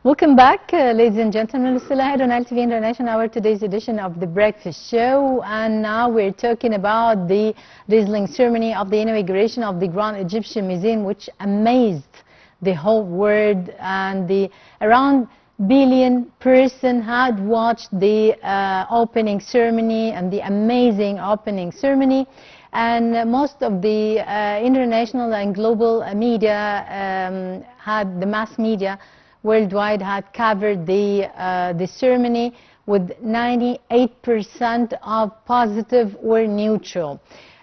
Welcome back, ladies and gentlemen. Still ahead on Nile TV International, our today's edition of The Breakfast Show. And now we're talking about the dazzling ceremony of the inauguration of the Grand Egyptian Museum, which amazed the whole world. And the around billion person had watched the opening ceremony and the amazing opening ceremony. And most of the international and global media had the mass media worldwide had covered the ceremony with 98% of positive or neutral.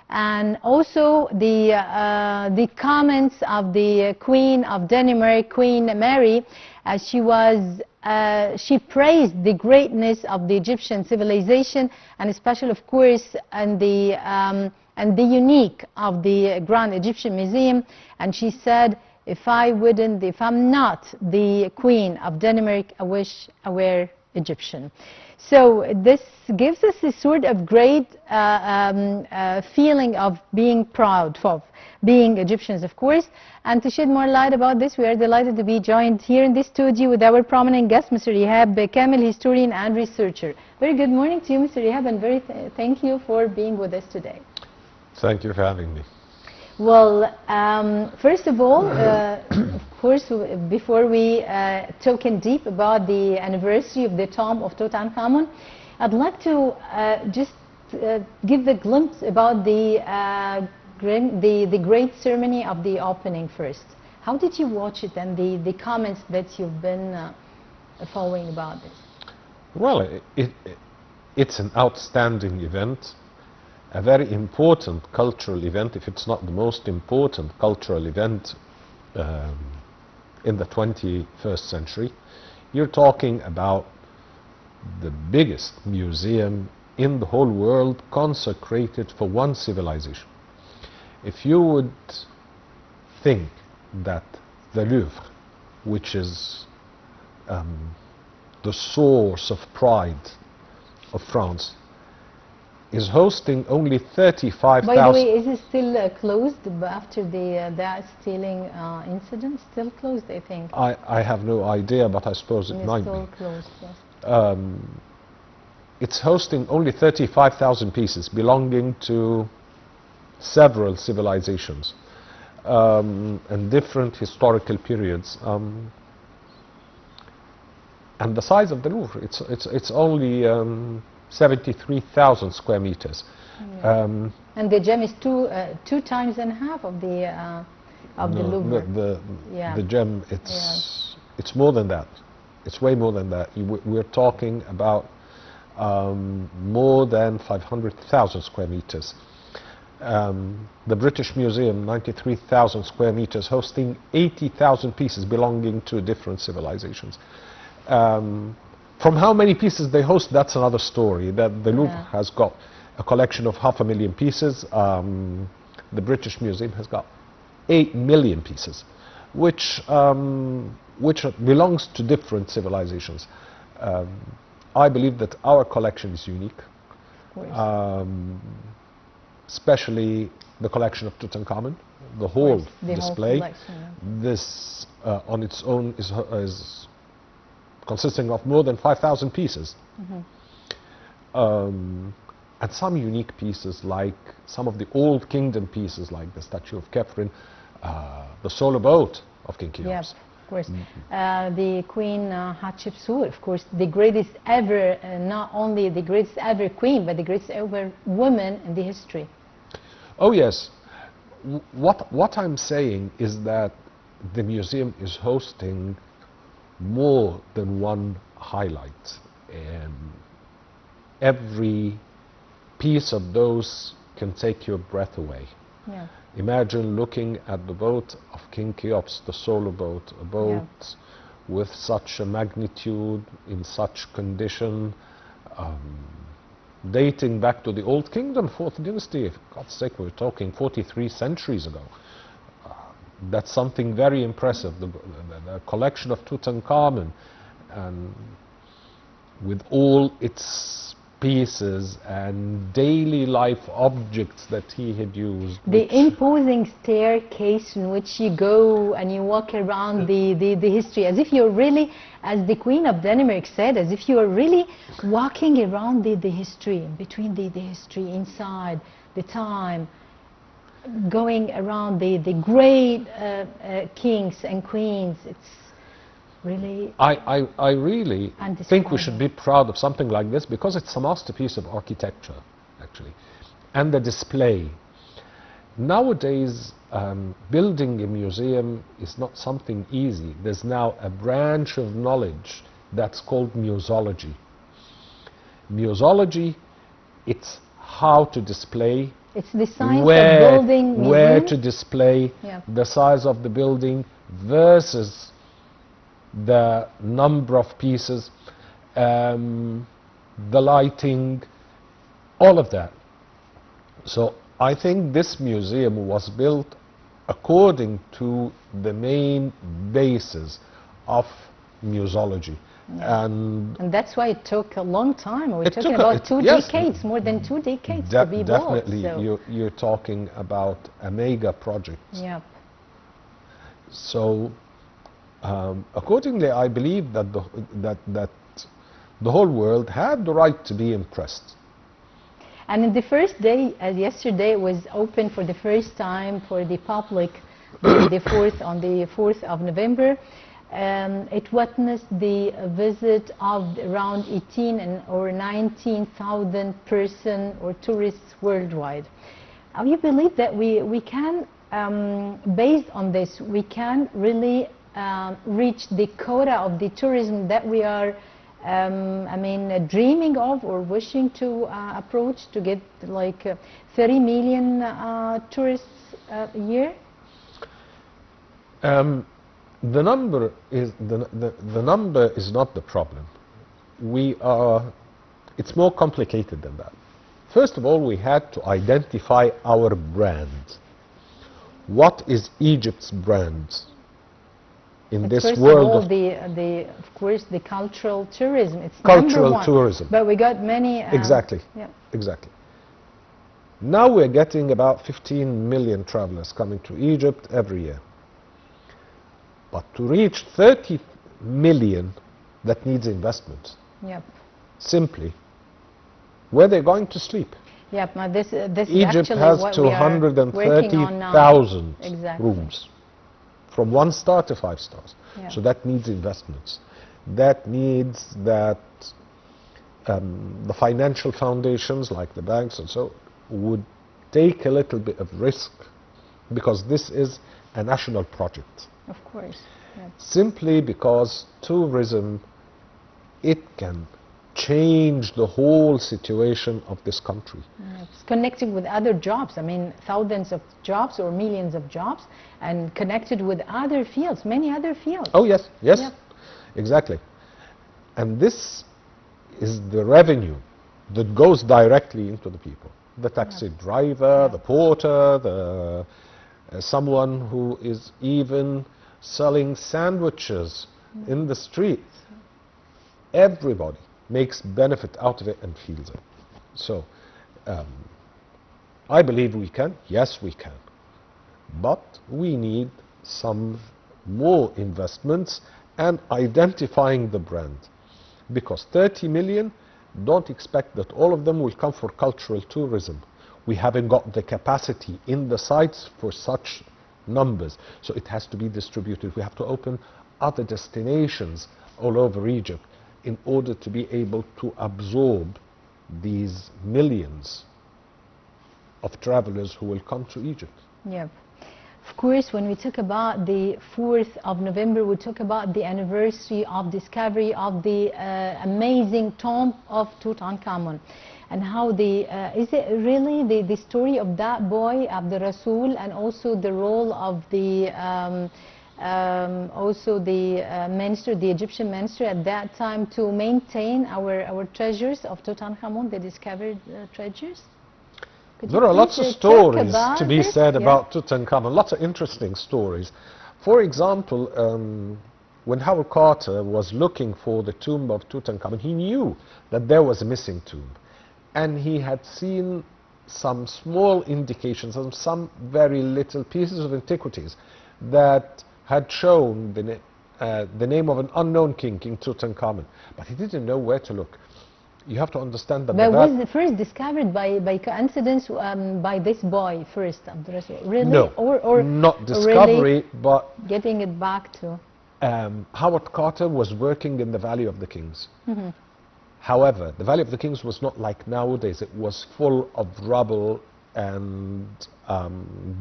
And also the comments of the Queen of Denmark, Queen Mary, she praised the greatness of the Egyptian civilization, and especially, of course, and the unique of the Grand Egyptian Museum. And she said, if I'm not the Queen of Denmark, I wish I were Egyptian. So this gives us a sort of great feeling of being proud of being Egyptians, of course. And to shed more light about this, we are delighted to be joined here in this studio with our prominent guest, Mr. Ihab Kamel, historian and researcher. Very good morning to you, Mr. Ihab, and thank you for being with us today. Thank you for having me. Well, first of all, of course, before we talk in deep about the anniversary of the tomb of Tutankhamun, I'd like to just give the glimpse about the great ceremony of the opening first. How did you watch it, and the comments that you've been following about this? Well, it's an outstanding event. A very important cultural event, if it's not the most important cultural event in the 21st century. You're talking about the biggest museum in the whole world consecrated for one civilization. If you would think that the Louvre, which is the source of pride of France, is hosting only 35,000... By the way, is it still closed after that stealing incident? Still closed, I think. I have no idea, but I suppose it might be. It's still closed, yes. It's hosting only 35,000 pieces belonging to several civilizations and different historical periods. And the size of the Louvre, it's only 73,000 square meters. Yeah. And the gem is two times and a half of the Louvre. The gem, it's more than that. It's way more than that. We're talking about more than 500,000 square meters. The British Museum, 93,000 square meters, hosting 80,000 pieces belonging to different civilizations. From how many pieces they host, that's another story. That the Louvre has got a collection of 500,000 pieces. The British Museum has got 8 million pieces, which belongs to different civilizations. I believe that our collection is unique, especially the collection of Tutankhamun. The whole display. This on its own is consisting of more than 5,000 pieces. And some unique pieces, like some of the old kingdom pieces, like the statue of Khephren, the solo boat of King Cheops. Yes, of course. The Queen Hatshepsut, of course, the greatest ever, not only the greatest ever queen, but the greatest ever woman in the history. Oh yes. What I'm saying is that the museum is hosting more than one highlight, and every piece of those can take your breath away. Yeah. Imagine looking at the boat of King Cheops, the solo boat, a boat with such a magnitude, in such condition, dating back to the Old Kingdom, 4th Dynasty. For God's sake, we're talking 43 centuries ago. That's something very impressive. The collection of Tutankhamun, and with all its pieces and daily life objects that he had used. The imposing staircase in which you go and you walk around the history, as if you're really, as the Queen of Denmark said, as if you are really walking around the history, between the history, inside, the time, going around the great kings and queens. It's really... I really think we should be proud of something like this because it's a masterpiece of architecture, actually, and the display. Nowadays, building a museum is not something easy. There's now a branch of knowledge that's called museology. Museology, it's how to display, it's the science of building where to display, yeah, the size of the building versus the number of pieces, the lighting, all of that. So I think this museum was built according to the main basis of museology. Yeah. And that's why it took a long time. We're talking about two yes, decades, more than 2 decades to be built. Definitely, so you're talking about a mega project. Yep. So accordingly, I believe that the whole world had the right to be impressed. And in the first day, as yesterday, it was open for the first time for the public, on the 4th of November. It witnessed the visit of around 18 or 19,000 persons or tourists worldwide. You believe that we can, based on this, we can really reach the quota of the tourism that we are, dreaming of or wishing to approach, to get like 30 million tourists a year? The number is the number is not the problem. It's more complicated than that. First of all, we had to identify our brand. What is Egypt's brand in this world? First of all, of course, the cultural tourism. It's cultural #1. tourism. But we got many. Exactly. Yeah. Exactly. Now we're getting about 15 million travelers coming to Egypt every year. But to reach 30 million, that needs investment. Yep. Simply, where they're going to sleep. Yep. Now this Egypt has 230,000 exactly. rooms, from 1 star to 5 stars. Yep. So that needs investments. That needs that the financial foundations, like the banks and so, would take a little bit of risk, because this is a national project. Of course. Yep. Simply because tourism, it can change the whole situation of this country. It's connected with other jobs. Thousands of jobs or millions of jobs, and connected with other fields, many other fields. Oh yes, yes, yep. Exactly. And this is the revenue that goes directly into the people. The taxi Yep. driver, Yep. the porter, someone who is even selling sandwiches in the street. Everybody makes benefit out of it and feels it. So I believe we can. Yes, we can. But we need some more investments and identifying the brand. Because 30 million, don't expect that all of them will come for cultural tourism. We haven't got the capacity in the sites for such numbers. So it has to be distributed. We have to open other destinations all over Egypt in order to be able to absorb these millions of travelers who will come to Egypt. Yeah. Of course, when we talk about the 4th of November, we talk about the anniversary of discovery of the amazing tomb of Tutankhamun. And how is it really the story of that boy, Abdul Rasul, and also the role of the minister, the Egyptian minister at that time, to maintain our treasures of Tutankhamun, the discovered treasures? There are lots of stories to be said about Tutankhamun, lots of interesting stories. For example, when Howard Carter was looking for the tomb of Tutankhamun, he knew that there was a missing tomb. and he had seen some small indications and some very little pieces of antiquities that had shown the name of an unknown king, King Tutankhamun, but he didn't know where to look. You have to understand that. But was the first discovered by coincidence by this boy first, Abdurrasul? Really? No, or not discovery, really but getting it back to. Howard Carter was working in the Valley of the Kings. Mm-hmm. However, the Valley of the Kings was not like nowadays. It was full of rubble and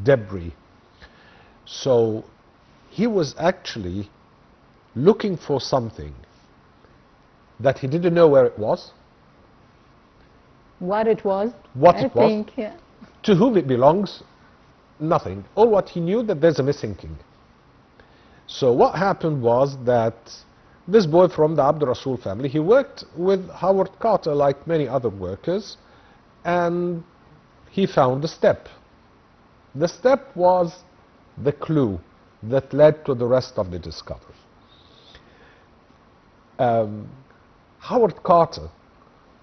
debris. So he was actually looking for something that he didn't know where it was. What it was? What it was. Yeah. To whom it belongs? Nothing. All what he knew, that there's a missing king. So what happened was that this boy from the Abdurrasul family, he worked with Howard Carter like many other workers, and he found a step. The step was the clue that led to the rest of the discovery. Howard Carter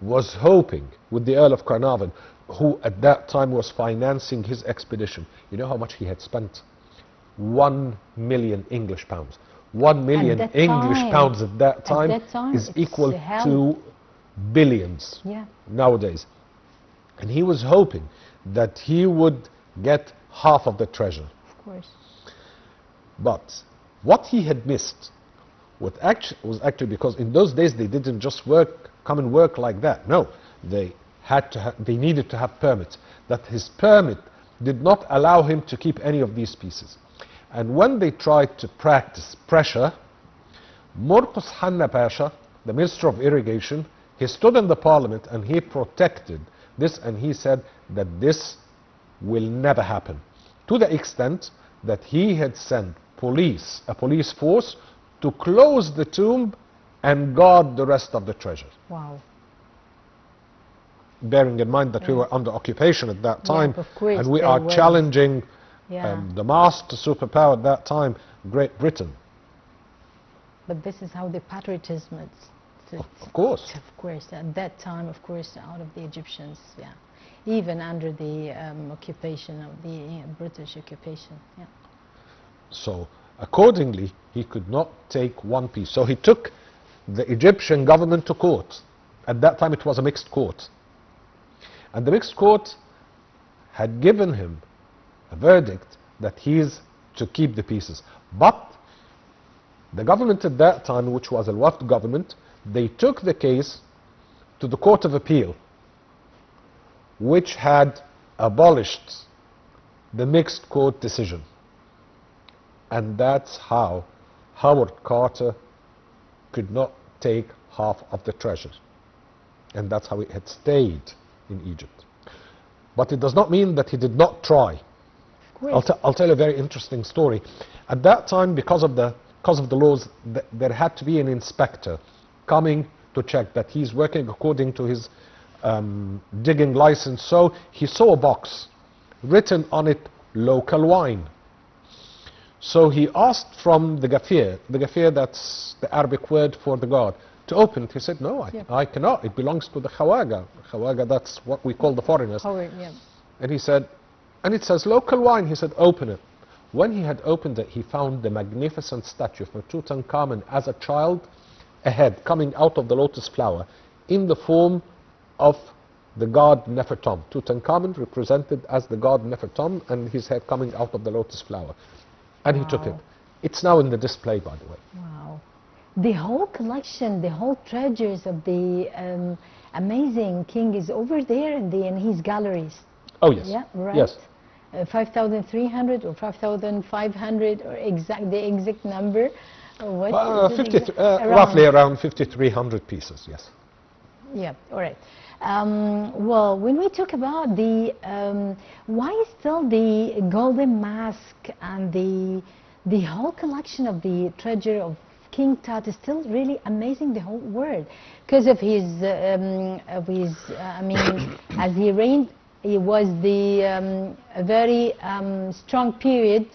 was hoping with the Earl of Carnarvon, who at that time was financing his expedition. You know how much he had spent? 1 million English pounds. 1 million English pounds at that time is equal to billions nowadays. And he was hoping that he would get half of the treasure. Of course. But what he had missed was actually because in those days they didn't just come and work like that. No, they needed to have permits. That his permit did not allow him to keep any of these pieces. And when they tried to practice pressure, Murtus Hanna Pasha, the Minister of Irrigation, he stood in the parliament and he protected this, and he said that this will never happen, to the extent that he had sent a police force to close the tomb and guard the rest of the treasure. Wow. Bearing in mind that we were under occupation at that time, of course, and we are challenging the master superpower at that time, Great Britain. But this is how the patriotism is. Of course. Of course, at that time, of course, out of the Egyptians, even under the occupation of the British occupation, So, accordingly, he could not take one piece. So he took the Egyptian government to court. At that time, it was a mixed court. And the mixed court had given him a verdict that he's to keep the pieces. But the government at that time, which was a Wafd government, they took the case to the Court of Appeal, which had abolished the mixed court decision. And that's how Howard Carter could not take half of the treasure. And that's how it had stayed in Egypt. But it does not mean that he did not try. I'll tell you a very interesting story. At that time, because of the laws, there had to be an inspector coming to check that he's working according to his digging license. So he saw a box, written on it, local wine. So he asked from the Ghafir, that's the Arabic word for the guard, to open it. He said, no, I cannot. It belongs to the Khawaga. Khawaga, that's what we call the foreigners. And he said, and it says local wine. He said, open it. When he had opened it, he found the magnificent statue of Tutankhamun as a child, a head coming out of the lotus flower in the form of the god Nefertum. Tutankhamun represented as the god Nefertum, and his head coming out of the lotus flower. And he took it. It's now in the display, by the way. Wow. The whole collection, the whole treasures of the amazing king is over there in his galleries. Oh, yes. Yeah, right. Yes. 5,300 or 5,500 or the exact number? Or what? Roughly around 5,300 pieces, yes. Yeah, all right. Well, when we talk about the, why still the golden mask and the whole collection of the treasure of King Tut is still really amazing the whole world? Because of his, I mean, as he reigned, it was the a very strong period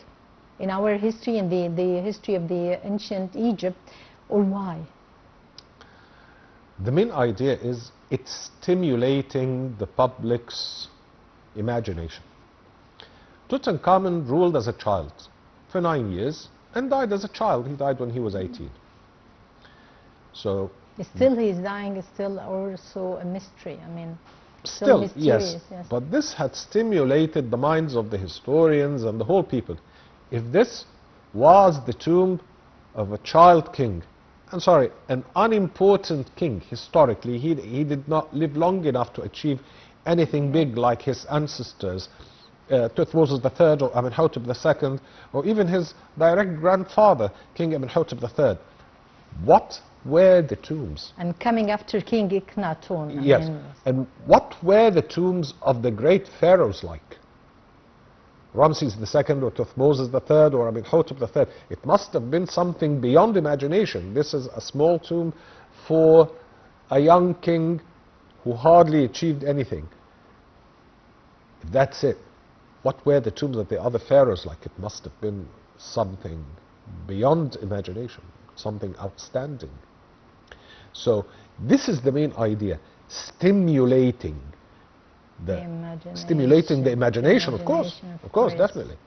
in our history and the history of the ancient Egypt, or why? The main idea is it's stimulating the public's imagination. Tutankhamun ruled as a child for 9 years and died as a child. He died when he was 18. So Still he's dying is still also a mystery. I mean, still, mysterious, yes. But this had stimulated the minds of the historians and the whole people. If this was the tomb of a child king, I'm sorry, an unimportant king historically, he did not live long enough to achieve anything big like his ancestors, Thutmose III or Amenhotep II, or even his direct grandfather, King Amenhotep III. What were the tombs? And coming after King Akhenaten. Yes, and what were the tombs of the great pharaohs like? Ramses II or Thutmose III or Amenhotep III. It must have been something beyond imagination. This is a small tomb for a young king who hardly achieved anything. If that's it, what were the tombs of the other pharaohs like? It must have been something beyond imagination, something outstanding. So this is the main idea, stimulating the imagination, of course, definitely.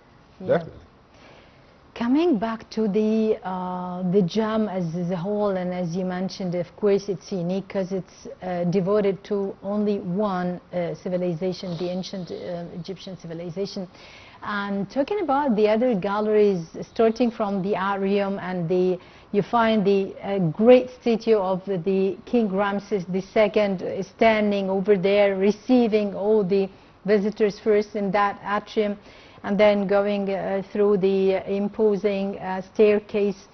Coming back to the gem as a whole, and as you mentioned, of course, it's unique because it's devoted to only one civilization, the ancient Egyptian civilization. And talking about the other galleries, starting from the atrium, and you find the great statue of the King Ramses II standing over there, receiving all the visitors first in that atrium, and then going through the imposing staircase.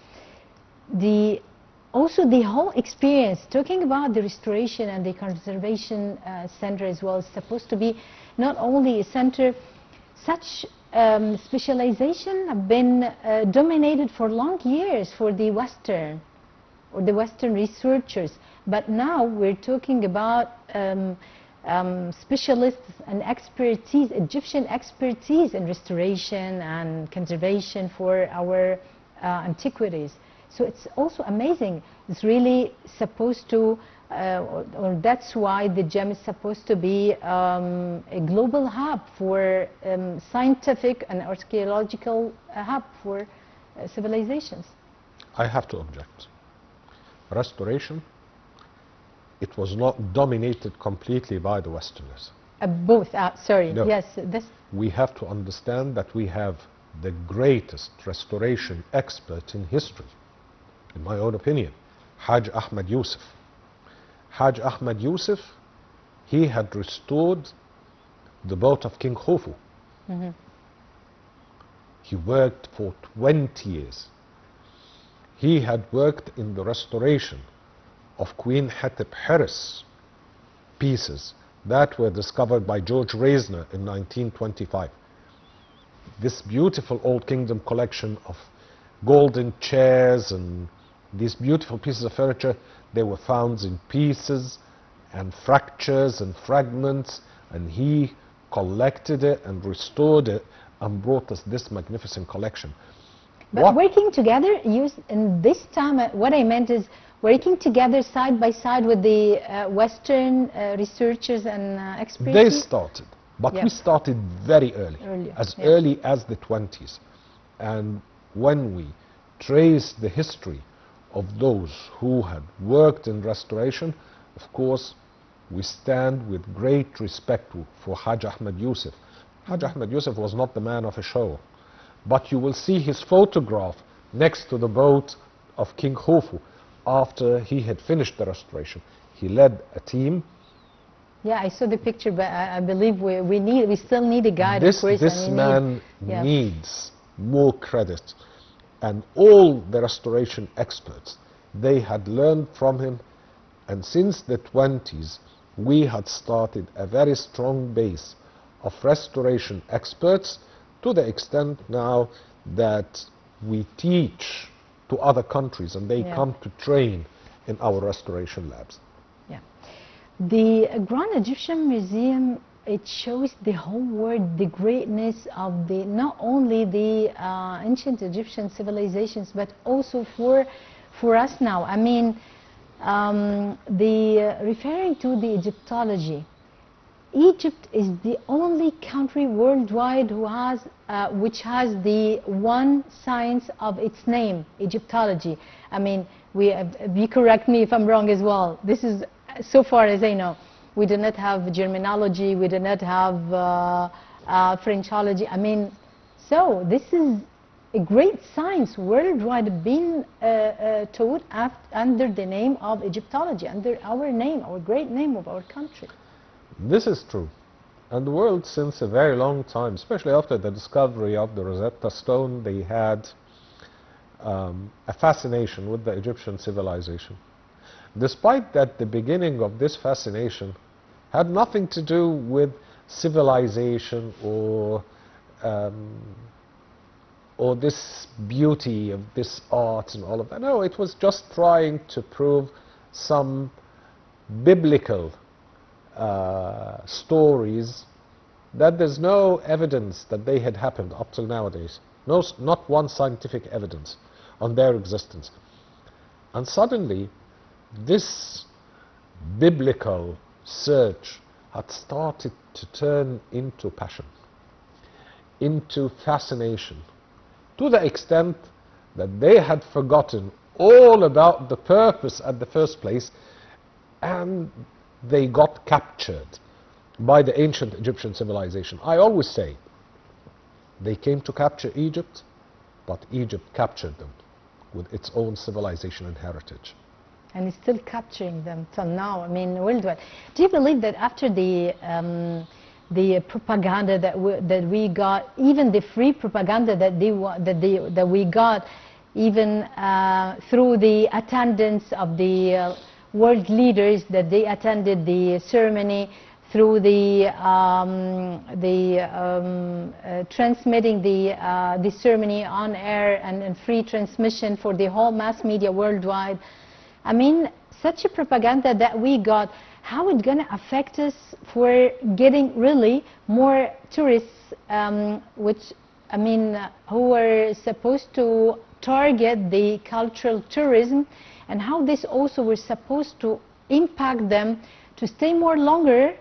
Also the whole experience, talking about the restoration and the conservation center as well, is supposed to be not only a center. Such specialization have been dominated for long years for the Western researchers, but now we're talking about specialists and expertise, Egyptian expertise in restoration and conservation for our antiquities. So it's also amazing. It's really supposed to, or that's why the gem is supposed to be a global hub for scientific and archaeological hub for civilizations. I have to object. Restoration, it was not dominated completely by the Westerners. Both, sorry, no. Yes. We have to understand that we have the greatest restoration expert in history, in my own opinion, Hajj Ahmed Yusuf. Hajj Ahmed Yusuf, he had restored the boat of King Khufu. Mm-hmm. He worked for 20 years. He had worked in the restoration of Queen Hatep Heres pieces that were discovered by George Reisner in 1925. This beautiful Old Kingdom collection of golden chairs and these beautiful pieces of furniture, they were found in pieces and fractures and fragments, and he collected it and restored it and brought us this magnificent collection. But working together, in this time, what I meant is working together side by side with the Western researchers and experts. They started, but we started very early, early as the 20s. And when we trace the history of those who had worked in restoration, of course, we stand with great respect for Hajj Ahmed Yusuf. Hajj Ahmed Yusuf was not the man of a show, but you will see his photograph next to the boat of King Khufu after he had finished the restoration. He led a team. Yeah, I saw the picture, but I believe we still need a guide. This man needs more credit. And all the restoration experts, they had learned from him, and since the 20s, we had started a very strong base of restoration experts, to the extent now that we teach to other countries and they come to train in our restoration labs. Yeah. The Grand Egyptian Museum, it shows the whole world the greatness of not only the ancient Egyptian civilizations, but also for us now. I mean, Referring to the Egyptology, Egypt is the only country worldwide which has the one science of its name, Egyptology. I mean, you correct me if I'm wrong as well. This is, so far as I know, we do not have Germanology, we do not have Frenchology. I mean, so this is a great science worldwide being taught under the name of Egyptology, under our name, our great name of our country. This is true. And the world, since a very long time, especially after the discovery of the Rosetta Stone, they had a fascination with the Egyptian civilization. Despite that, the beginning of this fascination had nothing to do with civilization or this beauty of this art and all of that. No, it was just trying to prove some biblical stories that there's no evidence that they had happened up till nowadays. No, not one scientific evidence on their existence. And suddenly, this biblical search had started to turn into passion, into fascination, to the extent that they had forgotten all about the purpose at the first place, and they got captured by the ancient Egyptian civilization. I always say, they came to capture Egypt, but Egypt captured them with its own civilization and heritage. And it's still capturing them till now, I mean, worldwide. Do you believe that after the propaganda that we got, even the free propaganda that we got, even through the attendance of the world leaders, that they attended the ceremony, through the transmitting the ceremony on air and free transmission for the whole mass media worldwide. I mean, such a propaganda that we got, how it's going to affect us for getting really more tourists, which, I mean, who are supposed to target the cultural tourism, and how this also was supposed to impact them to stay more longer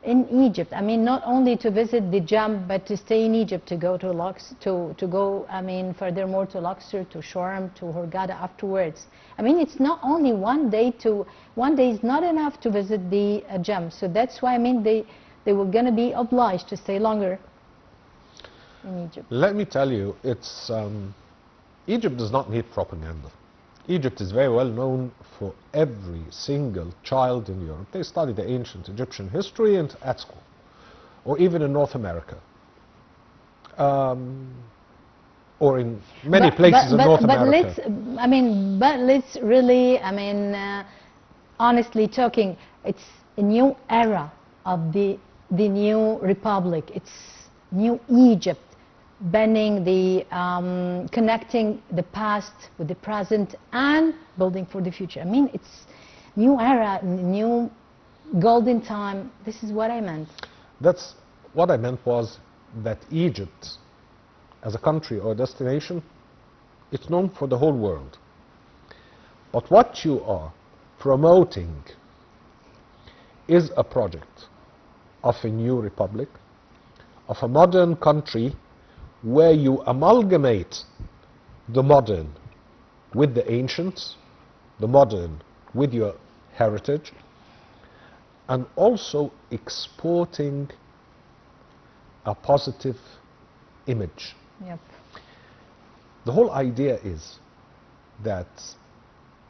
in Egypt. I mean, not only to visit the Jam, but to stay in Egypt, to go to go, I mean, furthermore to Luxor, to Sharm, to Hurghada afterwards. I mean, it's not only one day is not enough to visit the Jam. So that's why, I mean, they were going to be obliged to stay longer in Egypt. Let me tell you, it's Egypt does not need propaganda. Egypt is very well known for every single child in Europe. They study the ancient Egyptian history at school, or even in North America, or in many places in North America. But let's really, I mean, honestly talking, it's a new era of the new republic. It's new Egypt. Banning connecting the past with the present and building for the future. I mean, it's new era, new golden time. This is what I meant. That's what I meant, was that Egypt, as a country or destination, it's known for the whole world. But what you are promoting is a project of a new republic, of a modern country, where you amalgamate the modern with the ancients, the modern with your heritage, and also exporting a positive image. Yep. The whole idea is that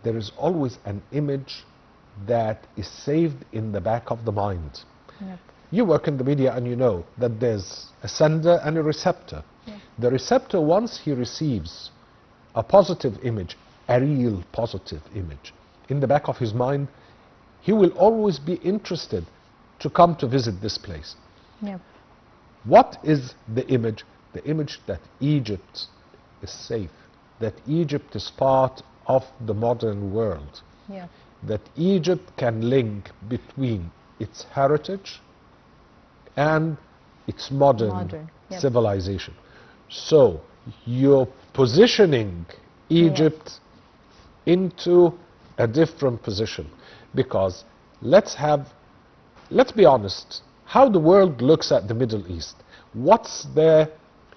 there is always an image that is saved in the back of the mind. Yep. You work in the media and you know that there's a sender and a receptor. Yes. The receptor, once he receives a positive image, a real positive image, in the back of his mind, he will always be interested to come to visit this place. Yep. What is the image? The image that Egypt is safe, that Egypt is part of the modern world, Yep. that Egypt can link between its heritage and its modern Yep. civilization. So you're positioning Egypt into a different position, because let's be honest, how the world looks at the Middle East. What's their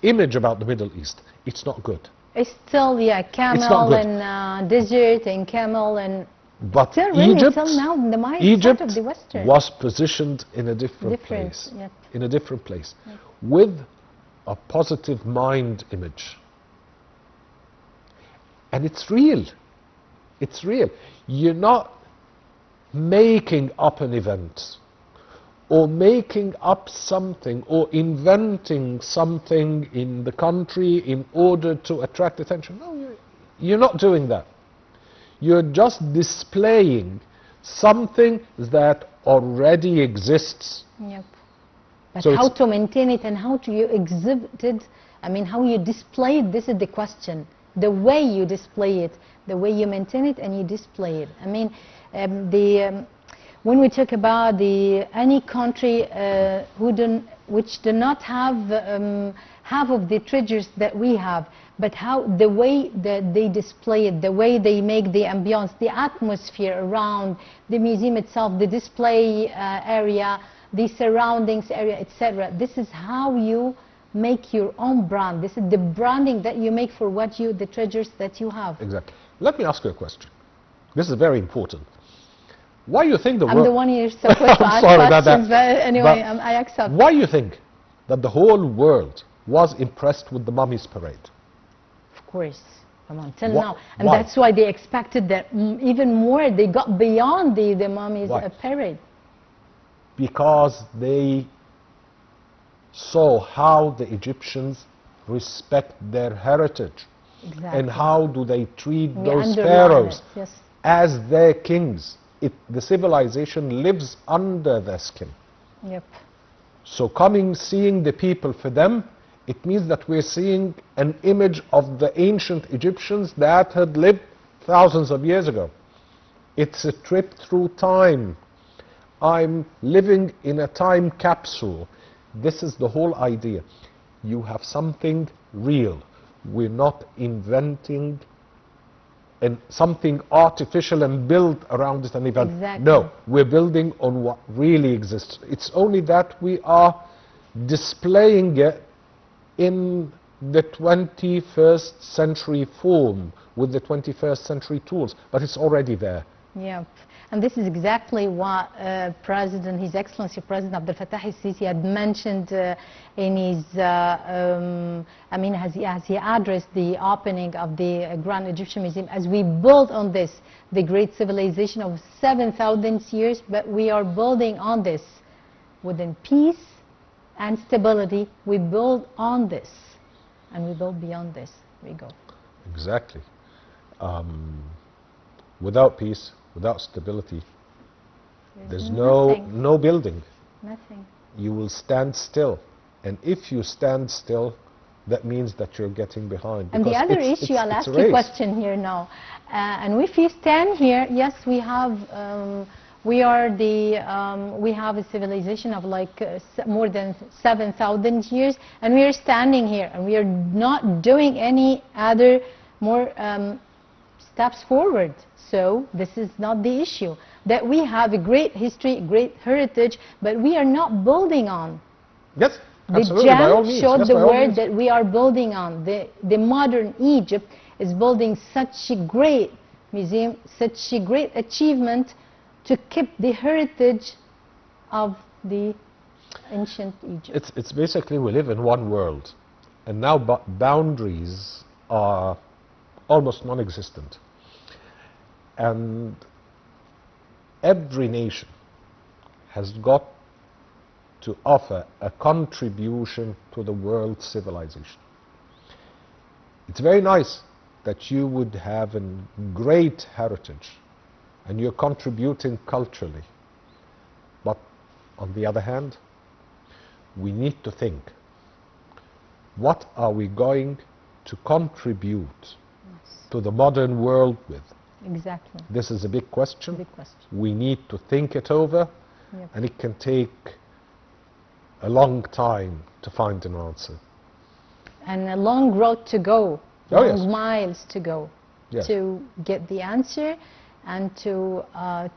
image about the Middle East? It's not good. It's still, yeah, Kamel and desert and Kamel and... But still really, Egypt, till now, the Egypt of the Western. was positioned in a different place. Yep. In a different place. Yep. With a positive mind image. And it's real. It's real. You're not making up an event, or making up something, or inventing something in the country in order to attract attention. No, you're not doing that. You're just displaying something that already exists. Yep. But So how to maintain it and how to you exhibit it, I mean, how you display it, this is the question. The way you display it, the way you maintain it and you display it. I mean, when we talk about any country which do not have half of the treasures that we have, but how the way that they display it, the way they make the ambience, the atmosphere around the museum itself, the display area, the surroundings area, etc. This is how you make your own brand. This is the branding that you make for the treasures that you have. Exactly. Let me ask you a question. This is very important. Why do you think the world... I'm the one you're supposed to ask questions, but anyway, I accept. Why do you think that the whole world was impressed with the Mummies Parade? Of course. Come on, till now. And why? that's why they expected that even more. They got beyond the Mummies Parade. Because they saw how the Egyptians respect their heritage. Exactly. And how do they treat those pharaohs as their kings. The civilization lives under their skin. Yep. So seeing the people for them, it means that we're seeing an image of the ancient Egyptians that had lived thousands of years ago. It's a trip through time. I'm living in a time capsule. This is the whole idea. You have something real. We're not inventing something artificial and built around it an event. Exactly. No, we're building on what really exists. It's only that we are displaying it in the 21st century form with the 21st century tools, but it's already there. Yeah, and this is exactly what His Excellency President Abdel Fattah al-Sisi had mentioned in his, as he addressed the opening of the Grand Egyptian Museum, as we build on this, the great civilization of 7,000 years, but we are building on this. Within peace and stability, we build on this, and we build beyond this. We go. Exactly. Without peace, without stability, there's no building. Nothing. You will stand still. And if you stand still, that means that you're getting behind. And the other issue, I'll ask you a question here now. And if you stand here, yes, we have we have a civilization of like more than 7,000 years, and we are standing here, and we are not doing any other more steps forward. So this is not the issue. That we have a great history, great heritage, but we are not building on. Yes, absolutely. The by all gem means. showed Yes, the by all word means. that we are building on. The modern Egypt is building such a great museum, such a great achievement to keep the heritage of the ancient Egypt. It's basically we live in one world, and now boundaries are almost non-existent. And every nation has got to offer a contribution to the world civilization. It's very nice that you would have a great heritage and you're contributing culturally. But on the other hand, we need to think, what are we going to contribute to the modern world with? Exactly. This is a big question. Big question. We need to think it over, and it can take a long time to find an answer. And a long road to go, long miles to go to get the answer. and to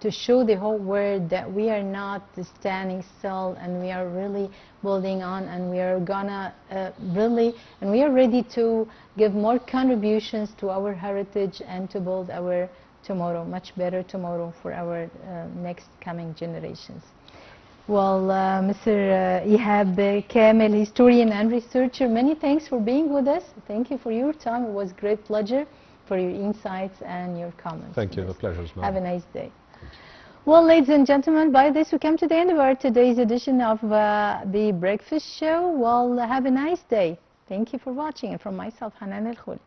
show the whole world that we are not standing still, and we are really building on, and we are gonna and we are ready to give more contributions to our heritage and to build our tomorrow, much better tomorrow for our next coming generations. Well, Mr. Ihab Kamel, historian and researcher, many thanks for being with us. Thank you for your time. It was a great pleasure for your insights and your comments. Thank you. The pleasure is mine. Have a nice day. Well, ladies and gentlemen, by this we come to the end of our today's edition of the Breakfast Show. Well, have a nice day. Thank you for watching. And from myself, Hanan El Khouli.